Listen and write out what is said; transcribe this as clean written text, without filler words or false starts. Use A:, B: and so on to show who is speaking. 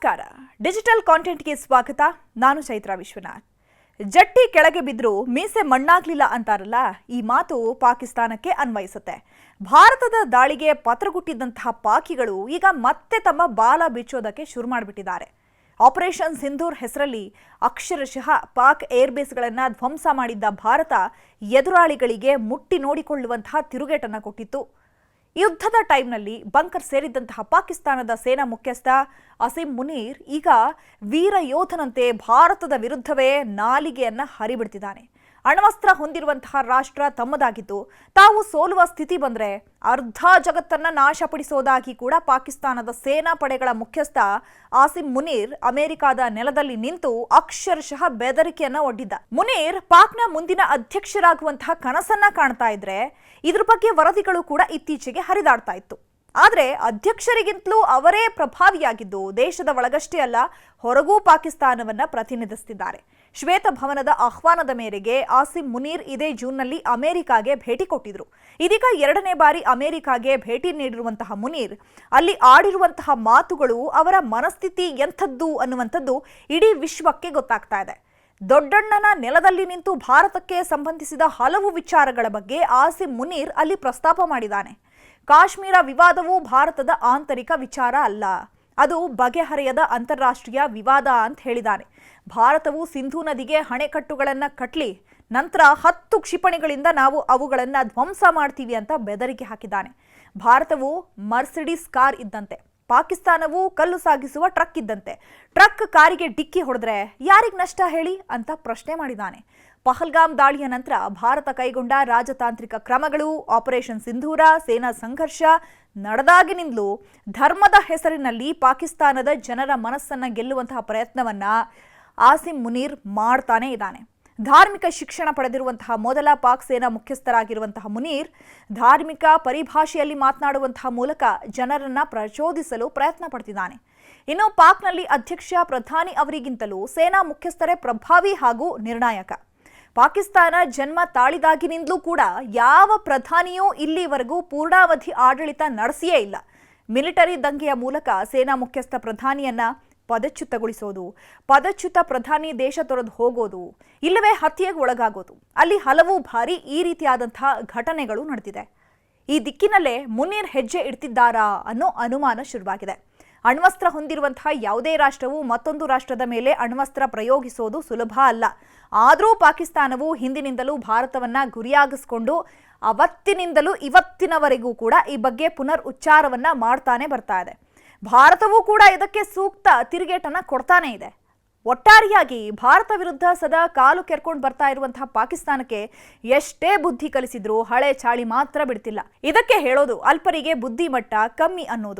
A: ನಮಸ್ಕಾರ. ಡಿಜಿಟಲ್ ಕಾಂಟೆಂಟ್ಗೆ ಸ್ವಾಗತ. ನಾನು ಚೈತ್ರ ವಿಶ್ವನಾಥ್. ಜಟ್ಟಿ ಕೆಳಗೆ ಬಿದ್ದರೂ ಮೀಸೆ ಮಣ್ಣಾಗ್ಲಿಲ್ಲ ಅಂತಾರಲ್ಲ, ಈ ಮಾತು ಪಾಕಿಸ್ತಾನಕ್ಕೆ ಅನ್ವಯಿಸುತ್ತೆ. ಭಾರತದ ದಾಳಿಗೆ ಪತ್ರಗುಟ್ಟಿದ್ದಂತಹ ಪಾಕಿಗಳು ಈಗ ಮತ್ತೆ ತಮ್ಮ ಬಾಲ ಬಿಚ್ಚೋದಕ್ಕೆ ಶುರು ಮಾಡಿಬಿಟ್ಟಿದ್ದಾರೆ. ಆಪರೇಷನ್ ಸಿಂಧೂರ್ ಹೆಸರಲ್ಲಿ ಅಕ್ಷರಶಃ ಪಾಕ್ ಏರ್ಬೇಸ್ಗಳನ್ನು ಧ್ವಂಸ ಮಾಡಿದ್ದ ಭಾರತ ಎದುರಾಳಿಗಳಿಗೆ ಮುಟ್ಟಿ ನೋಡಿಕೊಳ್ಳುವಂತಹ ತಿರುಗೇಟನ್ನು ಕೊಟ್ಟಿತ್ತು. ಯುದ್ಧದ ಟೈಮ್ನಲ್ಲಿ ಬಂಕರ್ ಸೇರಿದ್ದಂತಹ ಪಾಕಿಸ್ತಾನದ ಸೇನಾ ಮುಖ್ಯಸ್ಥ ಅಸೀಂ ಮುನೀರ್ ಈಗ ವೀರ ಯೋಧನಂತೆ ಭಾರತದ ವಿರುದ್ಧವೇ ನಾಲಿಗೆಯನ್ನ ಹರಿಬಿಡ್ತಿದ್ದಾನೆ. ಅಣ್ವಸ್ತ್ರ ಹೊಂದಿರುವಂತಹ ರಾಷ್ಟ್ರ ತಮ್ಮದಾಗಿದ್ದು ತಾವು ಸೋಲುವ ಸ್ಥಿತಿ ಬಂದ್ರೆ ಅರ್ಧ ಜಗತ್ತನ್ನ ನಾಶಪಡಿಸೋದಾಗಿ ಕೂಡ ಪಾಕಿಸ್ತಾನದ ಸೇನಾ ಪಡೆಗಳ ಮುಖ್ಯಸ್ಥ ಆಸಿಂ ಮುನೀರ್ ಅಮೆರಿಕದ ನೆಲದಲ್ಲಿ ನಿಂತು ಅಕ್ಷರಶಃ ಬೆದರಿಕೆಯನ್ನ ಒಡ್ಡಿದ್ದ. ಮುನೀರ್ ಪಾಕ್ನ ಮುಂದಿನ ಅಧ್ಯಕ್ಷರಾಗುವಂತಹ ಕನಸನ್ನ ಕಾಣ್ತಾ ಇದ್ರೆ ಇದ್ರ ಬಗ್ಗೆ ವರದಿಗಳು ಕೂಡ ಇತ್ತೀಚೆಗೆ ಹರಿದಾಡ್ತಾ ಇತ್ತು. ಆದರೆ ಅಧ್ಯಕ್ಷರಿಗಿಂತಲೂ ಅವರೇ ಪ್ರಭಾವಿಯಾಗಿದ್ದು ದೇಶದ ಒಳಗಷ್ಟೇ ಅಲ್ಲ, ಹೊರಗೂ ಪಾಕಿಸ್ತಾನವನ್ನ ಪ್ರತಿನಿಧಿಸುತ್ತಿದ್ದಾರೆ. ಶ್ವೇತಭವನದ ಆಹ್ವಾನದ ಮೇರೆಗೆ ಆಸಿಂ ಮುನೀರ್ ಇದೇ ಜೂನ್ನಲ್ಲಿ ಅಮೆರಿಕಾಗೆ ಭೇಟಿ ಕೊಟ್ಟಿದ್ರು. ಇದೀಗ ಎರಡನೇ ಬಾರಿ ಅಮೆರಿಕಾಗೆ ಭೇಟಿ ನೀಡಿರುವಂತಹ ಮುನೀರ್ ಅಲ್ಲಿ ಆಡಿರುವಂತಹ ಮಾತುಗಳು ಅವರ ಮನಸ್ಥಿತಿ ಎಂಥದ್ದು ಅನ್ನುವಂಥದ್ದು ಇಡೀ ವಿಶ್ವಕ್ಕೆ ಗೊತ್ತಾಗ್ತಾ ಇದೆ. ದೊಡ್ಡಣ್ಣನ ನೆಲದಲ್ಲಿ ನಿಂತು ಭಾರತಕ್ಕೆ ಸಂಬಂಧಿಸಿದ ಹಲವು ವಿಚಾರಗಳ ಬಗ್ಗೆ ಆಸಿಂ ಮುನೀರ್ ಅಲ್ಲಿ ಪ್ರಸ್ತಾಪ ಮಾಡಿದ್ದಾನೆ. ಕಾಶ್ಮೀರ ವಿವಾದವು ಭಾರತದ ಆಂತರಿಕ ವಿಚಾರ ಅಲ್ಲ, ಅದು ಬಗೆಹರೆಯದ ಅಂತಾರಾಷ್ಟ್ರೀಯ ವಿವಾದ ಅಂತ ಹೇಳಿದ್ದಾನೆ. ಭಾರತವು ಸಿಂಧೂ ನದಿಗೆ ಅಣೆಕಟ್ಟುಗಳನ್ನು ಕಟ್ಟಲಿ, ನಂತರ 10 ಕ್ಷಿಪಣಿಗಳಿಂದ ನಾವು ಅವುಗಳನ್ನು ಧ್ವಂಸ ಮಾಡ್ತೀವಿ ಅಂತ ಬೆದರಿಕೆ ಹಾಕಿದ್ದಾನೆ. ಭಾರತವು ಮರ್ಸಿಡಿಸ್ ಕಾರ್ ಇದ್ದಂತೆ, ಪಾಕಿಸ್ತಾನವು ಕಲ್ಲು ಸಾಗಿಸುವ ಟ್ರಕ್ ಇದ್ದಂತೆ. ಟ್ರಕ್ ಕಾರಿಗೆ ಡಿಕ್ಕಿ ಹೊಡೆದ್ರೆ ಯಾರಿಗೆ ನಷ್ಟ ಹೇಳಿ ಅಂತ ಪ್ರಶ್ನೆ ಮಾಡಿದ್ದಾನೆ. ಪಹಲ್ಗಾಮ್ ದಾಳಿಯ ನಂತರ ಭಾರತ ಕೈಗೊಂಡ ರಾಜತಾಂತ್ರಿಕ ಕ್ರಮಗಳು, ಆಪರೇಷನ್ ಸಿಂಧೂರ, ಸೇನಾ ಸಂಘರ್ಷ ನಡೆದಾಗಿನಿಂದಲೂ ಧರ್ಮದ ಹೆಸರಿನಲ್ಲಿ ಪಾಕಿಸ್ತಾನದ ಜನರ ಮನಸ್ಸನ್ನ ಗೆಲ್ಲುವಂತಹ ಪ್ರಯತ್ನವನ್ನ ಆಸಿಂ ಮುನೀರ್ ಮಾಡ್ತಾನೆ ಇದ್ದಾನೆ. ಧಾರ್ಮಿಕ ಶಿಕ್ಷಣ ಪಡೆದಿರುವಂತಹ ಮೊದಲ ಪಾಕ್ ಸೇನಾ ಮುಖ್ಯಸ್ಥರಾಗಿರುವಂತಹ ಮುನೀರ್ ಧಾರ್ಮಿಕ ಪರಿಭಾಷೆಯಲ್ಲಿ ಮಾತನಾಡುವಂತಹ ಮೂಲಕ ಜನರನ್ನ ಪ್ರಚೋದಿಸಲು ಪ್ರಯತ್ನ ಪಡ್ತಿದ್ದಾನೆ. ಇನ್ನು ಪಾಕ್ನಲ್ಲಿ ಅಧ್ಯಕ್ಷ ಪ್ರಧಾನಿ ಅವರಿಗಿಂತಲೂ ಸೇನಾ ಮುಖ್ಯಸ್ಥರೇ ಪ್ರಭಾವಿ ಹಾಗೂ ನಿರ್ಣಾಯಕ. ಪಾಕಿಸ್ತಾನ ಜನ್ಮ ತಾಳಿದಾಗಿನಿಂದಲೂ ಕೂಡ ಯಾವ ಪ್ರಧಾನಿಯೂ ಇಲ್ಲಿವರೆಗೂ ಪೂರ್ಣಾವಧಿ ಆಡಳಿತ ನಡೆಸಿಯೇ ಇಲ್ಲ. ಮಿಲಿಟರಿ ದಂಗೆಯ ಮೂಲಕ ಸೇನಾ ಮುಖ್ಯಸ್ಥ ಪ್ರಧಾನಿಯನ್ನ ಪದಚ್ಯುತಗೊಳಿಸೋದು, ಪದಚ್ಯುತ ಪ್ರಧಾನಿ ದೇಶ ತೊರೆದು ಹೋಗೋದು, ಇಲ್ಲವೇ ಹತ್ಯೆಗೆ ಒಳಗಾಗೋದು, ಅಲ್ಲಿ ಹಲವು ಬಾರಿ ಈ ರೀತಿಯಾದಂತಹ ಘಟನೆಗಳು ನಡೆದಿದೆ. ಈ ದಿಕ್ಕಿನಲ್ಲೇ ಮುನೀರ್ ಹೆಜ್ಜೆ ಇಡ್ತಿದ್ದಾರಾ ಅನ್ನೋ ಅನುಮಾನ ಶುರುವಾಗಿದೆ. ಅಣ್ವಸ್ತ್ರ ಹೊಂದಿರುವಂತಹ ಯಾವುದೇ ರಾಷ್ಟ್ರವು ಮತ್ತೊಂದು ರಾಷ್ಟ್ರದ ಮೇಲೆ ಅಣ್ವಸ್ತ್ರ ಪ್ರಯೋಗಿಸೋದು ಸುಲಭ ಅಲ್ಲ. ಆದರೂ ಪಾಕಿಸ್ತಾನವು ಹಿಂದಿನಿಂದಲೂ ಭಾರತವನ್ನ ಗುರಿಯಾಗಿಸಿಕೊಂಡು ಅವತ್ತಿನಿಂದಲೂ ಇವತ್ತಿನವರೆಗೂ ಕೂಡ ಈ ಬಗ್ಗೆ ಪುನರ್ ಉಚ್ಚಾರವನ್ನ ಮಾಡ್ತಾನೆ ಬರ್ತಾ ಇದೆ. ಭಾರತವೂ ಕೂಡ ಇದಕ್ಕೆ ಸೂಕ್ತ ತಿರುಗೇಟನ್ನ ಕೊಡ್ತಾನೆ ಇದೆ. ಒಟ್ಟಾರೆಯಾಗಿ ಭಾರತ ವಿರುದ್ಧ ಸದಾ ಕಾಲು ಕೆರ್ಕೊಂಡು ಬರ್ತಾ ಇರುವಂತಹ ಪಾಕಿಸ್ತಾನಕ್ಕೆ ಎಷ್ಟೇ ಬುದ್ಧಿ ಕಲಿಸಿದ್ರೂ ಹಳೆ ಚಾಳಿ ಮಾತ್ರ ಬಿಡ್ತಿಲ್ಲ. ಇದಕ್ಕೆ ಹೇಳೋದು ಅಲ್ಪರಿಗೆ ಬುದ್ಧಿ ಮಟ್ಟ ಕಮ್ಮಿ ಅನ್ನೋದು.